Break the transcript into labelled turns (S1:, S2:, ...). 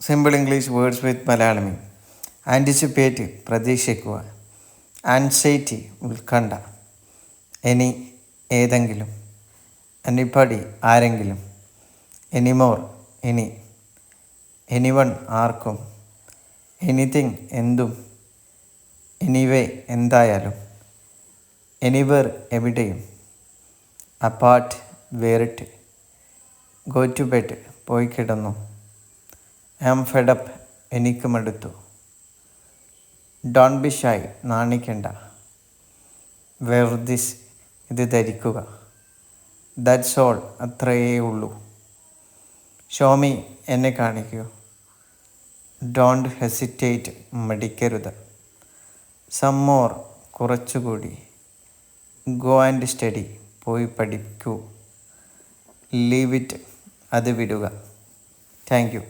S1: Simple English words with മലയാളമി. Anticipate പ്രതീക്ഷിക്കുക. Anxiety ഉത്കണ്ഠ. എനി ഏതെങ്കിലും. എനിബഡി ആരെങ്കിലും. എനിമോർ ഇനി. എനിവൺ ആർക്കും. എനിത്തിങ് എന്തും. എനിവേ എന്തായാലും. എനിവർ എവിടെയും. അപ്പാർട്ട് വേറിട്ട്. ഗോ ടു ബെഡ് പോയി കിടന്നു. ആം ഫെഡപ്പ് എനിക്ക് മടുത്തു. ഡോണ്ട് ബി ഷൈ നാണിക്കണ്ട. വെയർ ദിസ് ഇത് ധരിക്കുക. ദാറ്റ്സ് ഓൾ അത്രയേ ഉള്ളൂ. ഷോമി എന്നെ കാണിക്കൂ. ഡോണ്ട് ഹെസിറ്റേറ്റ് മടിക്കരുത്. സം മോർ കുറച്ചുകൂടി. ഗോ ആൻഡ് സ്റ്റഡി പോയി പഠിക്കൂ. ലീവ് ഇറ്റ് അത് വിടുക. Thank U.